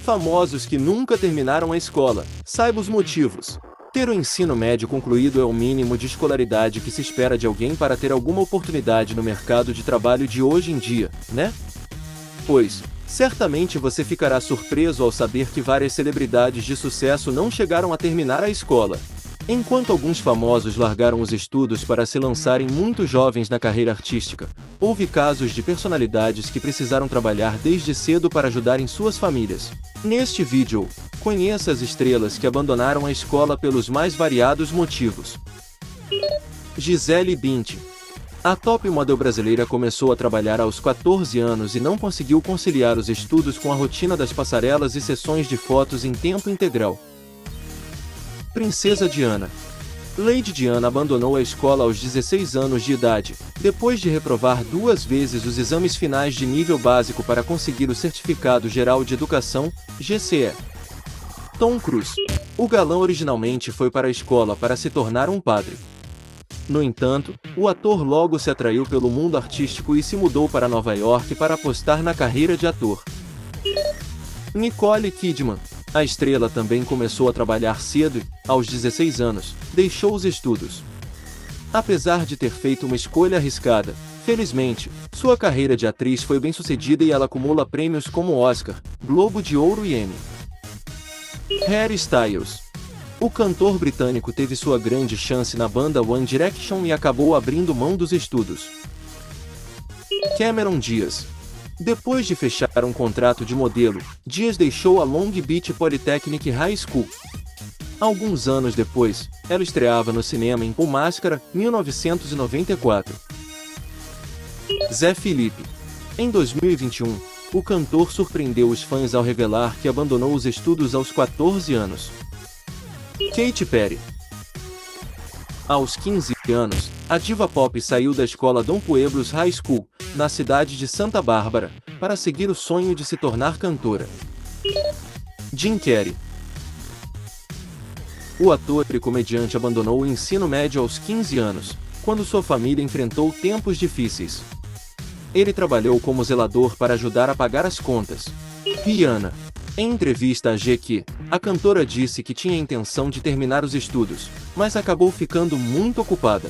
Famosos que nunca terminaram a escola. Saiba os motivos. Ter o ensino médio concluído é o mínimo de escolaridade que se espera de alguém para ter alguma oportunidade no mercado de trabalho de hoje em dia, né? Pois, certamente você ficará surpreso ao saber que várias celebridades de sucesso não chegaram a terminar a escola. Enquanto alguns famosos largaram os estudos para se lançarem muito jovens na carreira artística, houve casos de personalidades que precisaram trabalhar desde cedo para ajudar em suas famílias. Neste vídeo, conheça as estrelas que abandonaram a escola pelos mais variados motivos. Gisele Bündchen. A top model brasileira começou a trabalhar aos 14 anos e não conseguiu conciliar os estudos com a rotina das passarelas e sessões de fotos em tempo integral. Princesa Diana. Lady Diana abandonou a escola aos 16 anos de idade, depois de reprovar 2 vezes os exames finais de nível básico para conseguir o Certificado Geral de Educação, GCE. Tom Cruise. O galã originalmente foi para a escola para se tornar um padre. No entanto, o ator logo se atraiu pelo mundo artístico e se mudou para Nova York para apostar na carreira de ator. Nicole Kidman. A estrela também começou a trabalhar cedo e, aos 16 anos, deixou os estudos. Apesar de ter feito uma escolha arriscada, felizmente, sua carreira de atriz foi bem-sucedida e ela acumula prêmios como Oscar, Globo de Ouro e Emmy. Harry Styles. O cantor britânico teve sua grande chance na banda One Direction e acabou abrindo mão dos estudos. Cameron Diaz. Depois de fechar um contrato de modelo, Diaz deixou a Long Beach Polytechnic High School. Alguns anos depois, ela estreava no cinema em O Máscara, 1994. Zé Felipe. Em 2021, o cantor surpreendeu os fãs ao revelar que abandonou os estudos aos 14 anos. Katy Perry. Aos 15 anos, a diva pop saiu da escola Dom Pueblos High School, na cidade de Santa Bárbara, para seguir o sonho de se tornar cantora. Jim Carrey. O ator e comediante abandonou o ensino médio aos 15 anos, quando sua família enfrentou tempos difíceis. Ele trabalhou como zelador para ajudar a pagar as contas. Rihanna. Em entrevista à GQ, a cantora disse que tinha a intenção de terminar os estudos, mas acabou ficando muito ocupada.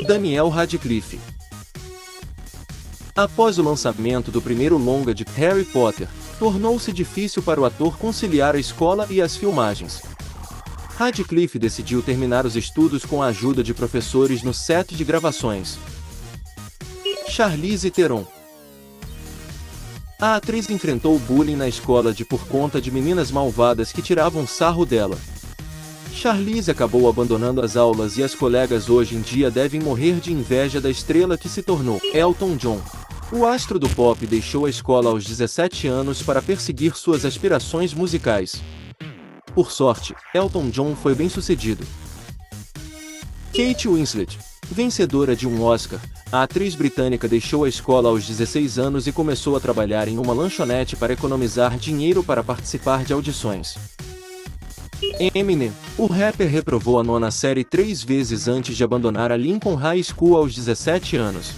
Daniel Radcliffe. Após o lançamento do primeiro longa de Harry Potter, tornou-se difícil para o ator conciliar a escola e as filmagens. Radcliffe decidiu terminar os estudos com a ajuda de professores no set de gravações. Charlize Theron. A atriz enfrentou bullying na escola por conta de meninas malvadas que tiravam sarro dela. Charlize acabou abandonando as aulas e as colegas hoje em dia devem morrer de inveja da estrela que se tornou. Elton John. O astro do pop deixou a escola aos 17 anos para perseguir suas aspirações musicais. Por sorte, Elton John foi bem-sucedido. Kate Winslet. Vencedora de um Oscar, a atriz britânica deixou a escola aos 16 anos e começou a trabalhar em uma lanchonete para economizar dinheiro para participar de audições. Eminem. O rapper reprovou a 9ª série 3 vezes antes de abandonar a Lincoln High School aos 17 anos.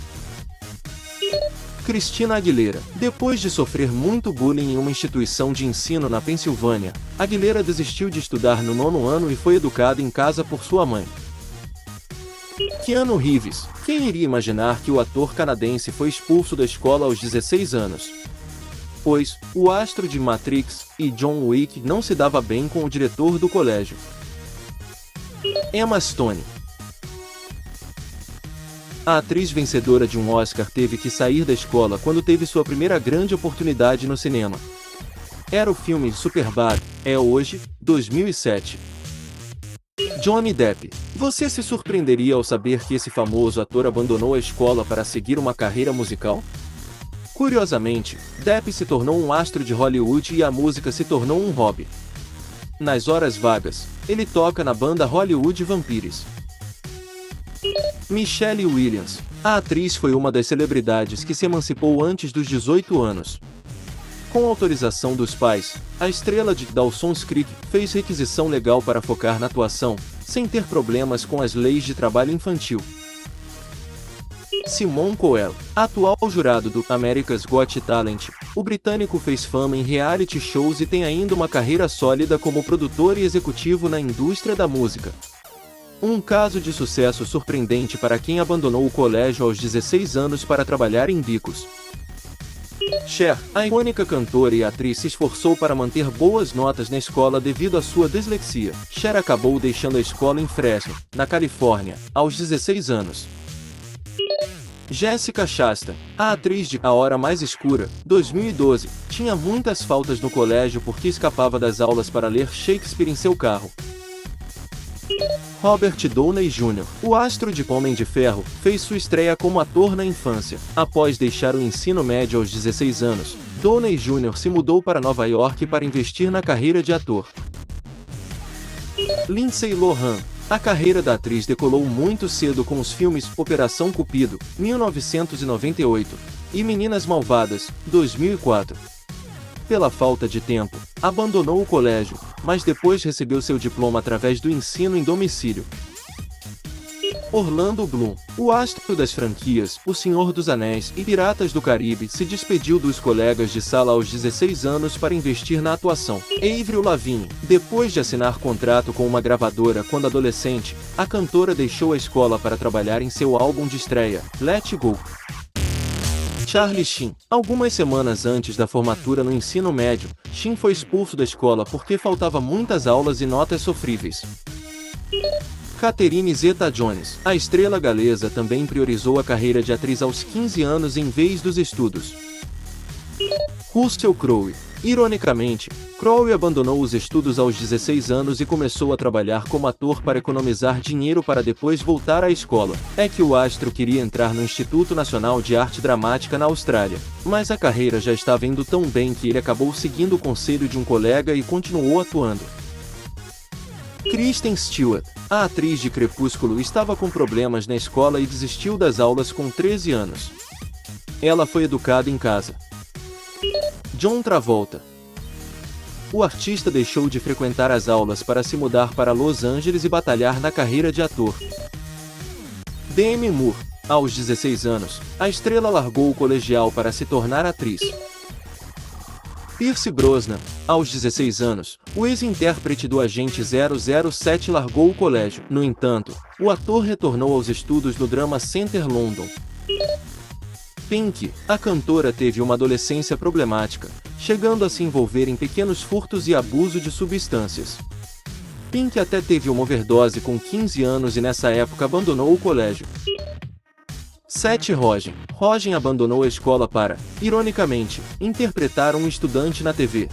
Christina Aguilera. Depois de sofrer muito bullying em uma instituição de ensino na Pensilvânia, Aguilera desistiu de estudar no 9º ano e foi educada em casa por sua mãe. Keanu Reeves. Quem iria imaginar que o ator canadense foi expulso da escola aos 16 anos? Pois, o astro de Matrix e John Wick não se dava bem com o diretor do colégio. Emma Stone. A atriz vencedora de um Oscar teve que sair da escola quando teve sua primeira grande oportunidade no cinema. Era o filme Superbad, é hoje, 2007. Johnny Depp. Você se surpreenderia ao saber que esse famoso ator abandonou a escola para seguir uma carreira musical? Curiosamente, Depp se tornou um astro de Hollywood e a música se tornou um hobby. Nas horas vagas, ele toca na banda Hollywood Vampires. Michelle Williams. A atriz foi uma das celebridades que se emancipou antes dos 18 anos. Com autorização dos pais, a estrela de Dawson's Creek fez requisição legal para focar na atuação, sem ter problemas com as leis de trabalho infantil. Simone Cowell, atual jurado do America's Got Talent, O britânico fez fama em reality shows e tem ainda uma carreira sólida como produtor e executivo na indústria da música. Um caso de sucesso surpreendente para quem abandonou o colégio aos 16 anos para trabalhar em bicos. Cher, a icônica cantora e atriz, se esforçou para manter boas notas na escola devido à sua dislexia. Cher acabou deixando a escola em Fresno, na Califórnia, aos 16 anos. Jessica Chastain, a atriz de A Hora Mais Escura, 2012, tinha muitas faltas no colégio porque escapava das aulas para ler Shakespeare em seu carro. Robert Downey Jr., o astro de Homem de Ferro, fez sua estreia como ator na infância. Após deixar o ensino médio aos 16 anos, Downey Jr. se mudou para Nova York para investir na carreira de ator. Lindsay Lohan, a carreira da atriz decolou muito cedo com os filmes Operação Cupido, 1998, e Meninas Malvadas, 2004. Pela falta de tempo, abandonou o colégio, mas depois recebeu seu diploma através do ensino em domicílio. Orlando Bloom, o astro das franquias O Senhor dos Anéis e Piratas do Caribe, se despediu dos colegas de sala aos 16 anos para investir na atuação. Avril Lavigne, depois de assinar contrato com uma gravadora quando adolescente, a cantora deixou a escola para trabalhar em seu álbum de estreia, Let It Go. Charlie Sheen. Algumas semanas antes da formatura no ensino médio, Sheen foi expulso da escola porque faltava muitas aulas e notas sofríveis. Catherine Zeta-Jones, a estrela galesa, também priorizou a carreira de atriz aos 15 anos em vez dos estudos. Russell Crowe. Ironicamente, Crowe abandonou os estudos aos 16 anos e começou a trabalhar como ator para economizar dinheiro para depois voltar à escola. É que o astro queria entrar no Instituto Nacional de Arte Dramática na Austrália, mas a carreira já estava indo tão bem que ele acabou seguindo o conselho de um colega e continuou atuando. Kristen Stewart, a atriz de Crepúsculo, estava com problemas na escola e desistiu das aulas com 13 anos. Ela foi educada em casa. John Travolta. O artista deixou de frequentar as aulas para se mudar para Los Angeles e batalhar na carreira de ator. Demi Moore. Aos 16 anos, a estrela largou o colegial para se tornar atriz. Pierce Brosnan. Aos 16 anos, o ex-intérprete do Agente 007 largou o colégio. No entanto, o ator retornou aos estudos no Drama Center London. Pink, a cantora, teve uma adolescência problemática, chegando a se envolver em pequenos furtos e abuso de substâncias. Pink até teve uma overdose com 15 anos e nessa época abandonou o colégio. Seth Rogen. Rogen abandonou a escola para, ironicamente, interpretar um estudante na TV.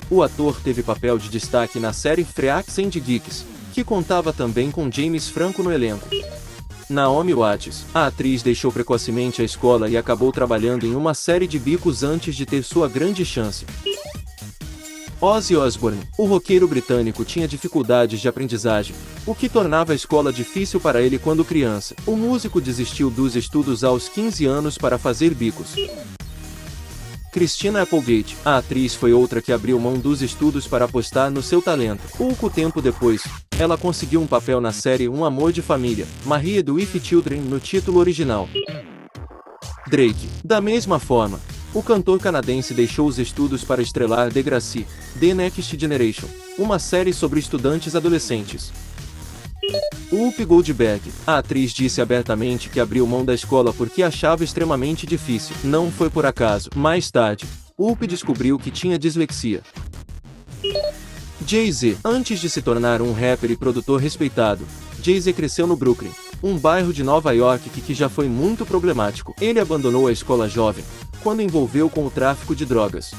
O ator teve papel de destaque na série Freaks and Geeks, que contava também com James Franco no elenco. Naomi Watts, a atriz, deixou precocemente a escola e acabou trabalhando em uma série de bicos antes de ter sua grande chance. Ozzy Osbourne, o roqueiro britânico, tinha dificuldades de aprendizagem, o que tornava a escola difícil para ele quando criança. O músico desistiu dos estudos aos 15 anos para fazer bicos. Christina Applegate, a atriz, foi outra que abriu mão dos estudos para apostar no seu talento. Pouco tempo depois, ela conseguiu um papel na série Um Amor de Família, Married with Children, no título original. Drake. Da mesma forma, o cantor canadense deixou os estudos para estrelar Degrassi, The Next Generation, uma série sobre estudantes adolescentes. Whoopi Goldberg, a atriz, disse abertamente que abriu mão da escola porque achava extremamente difícil. Não foi por acaso. Mais tarde, Whoopi descobriu que tinha dislexia. Jay-Z. Antes de se tornar um rapper e produtor respeitado, Jay-Z cresceu no Brooklyn, um bairro de Nova York que já foi muito problemático. Ele abandonou a escola jovem, quando envolveu com o tráfico de drogas.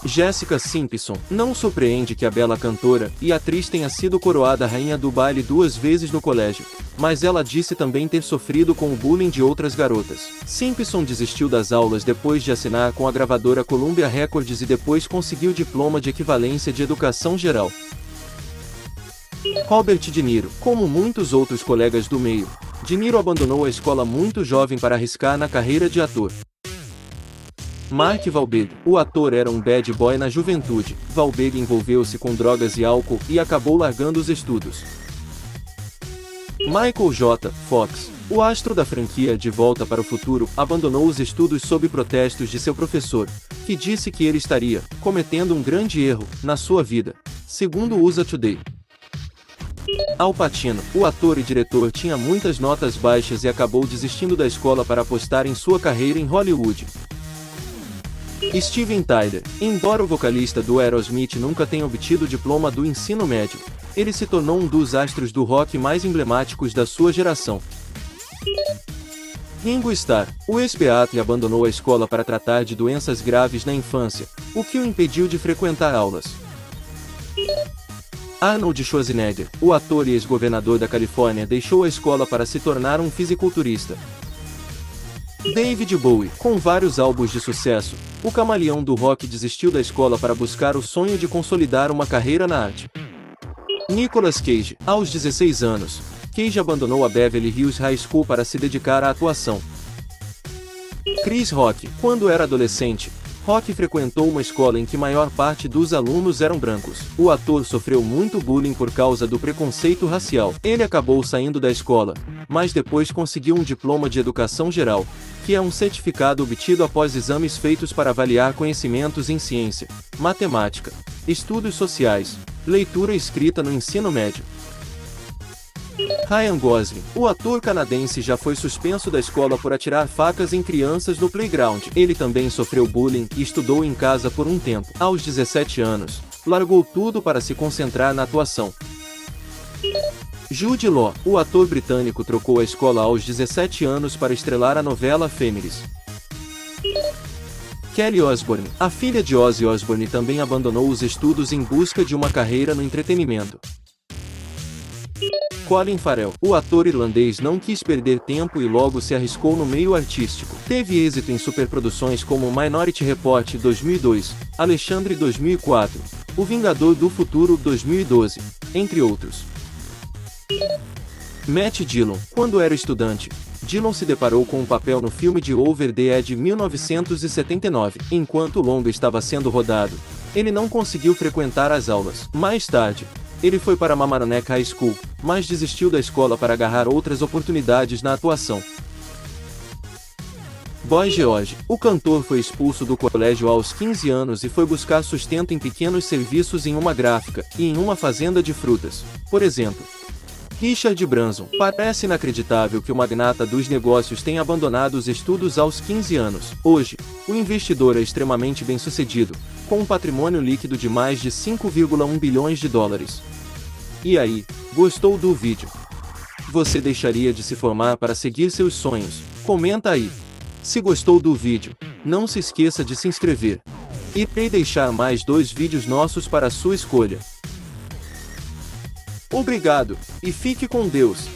Jessica Simpson. Não surpreende que a bela cantora e atriz tenha sido coroada rainha do baile 2 vezes no colégio, mas ela disse também ter sofrido com o bullying de outras garotas. Simpson desistiu das aulas depois de assinar com a gravadora Columbia Records e depois conseguiu diploma de equivalência de educação geral. Robert De Niro. Como muitos outros colegas do meio, De Niro abandonou a escola muito jovem para arriscar na carreira de ator. Mark Wahlberg. O ator era um bad boy na juventude. Wahlberg envolveu-se com drogas e álcool e acabou largando os estudos. Michael J. Fox, o astro da franquia De Volta para o Futuro, abandonou os estudos sob protestos de seu professor, que disse que ele estaria cometendo um grande erro na sua vida, segundo o USA Today. Al Pacino, o ator e diretor, tinha muitas notas baixas e acabou desistindo da escola para apostar em sua carreira em Hollywood. Steven Tyler, embora o vocalista do Aerosmith nunca tenha obtido o diploma do ensino médio, ele se tornou um dos astros do rock mais emblemáticos da sua geração. Ringo Starr, o ex-Beatle, abandonou a escola para tratar de doenças graves na infância, o que o impediu de frequentar aulas. Arnold Schwarzenegger, o ator e ex-governador da Califórnia, deixou a escola para se tornar um fisiculturista. David Bowie, com vários álbuns de sucesso, o camaleão do rock, desistiu da escola para buscar o sonho de consolidar uma carreira na arte. Nicolas Cage, aos 16 anos, Cage abandonou a Beverly Hills High School para se dedicar à atuação. Chris Rock, quando era adolescente, Rock frequentou uma escola em que maior parte dos alunos eram brancos. O ator sofreu muito bullying por causa do preconceito racial. Ele acabou saindo da escola, mas depois conseguiu um diploma de educação geral, que é um certificado obtido após exames feitos para avaliar conhecimentos em ciência, matemática, estudos sociais, leitura e escrita no ensino médio. Ryan Gosling, o ator canadense, já foi suspenso da escola por atirar facas em crianças no playground. Ele também sofreu bullying e estudou em casa por um tempo. Aos 17 anos, largou tudo para se concentrar na atuação. Jude Law, o ator britânico, trocou a escola aos 17 anos para estrelar a novela Families. Kelly Osbourne, a filha de Ozzy Osbourne, também abandonou os estudos em busca de uma carreira no entretenimento. Colin Farrell, o ator irlandês, não quis perder tempo e logo se arriscou no meio artístico. Teve êxito em superproduções como Minority Report 2002, Alexandre 2004, O Vingador do Futuro 2012, entre outros. Matt Dillon, quando era estudante, Dillon se deparou com um papel no filme de Over the Edge 1979. Enquanto o longa estava sendo rodado, ele não conseguiu frequentar as aulas. Mais tarde, ele foi para Mamaroneck High School, mas desistiu da escola para agarrar outras oportunidades na atuação. Boy George, o cantor, foi expulso do colégio aos 15 anos e foi buscar sustento em pequenos serviços em uma gráfica e em uma fazenda de frutas, por exemplo. Richard Branson, parece inacreditável que o magnata dos negócios tenha abandonado os estudos aos 15 anos. Hoje, o investidor é extremamente bem-sucedido, com um patrimônio líquido de mais de 5,1 bilhões de dólares. E aí, gostou do vídeo? Você deixaria de se formar para seguir seus sonhos? Comenta aí. Se gostou do vídeo, não se esqueça de se inscrever. Irei deixar mais 2 vídeos nossos para a sua escolha. Obrigado, e fique com Deus.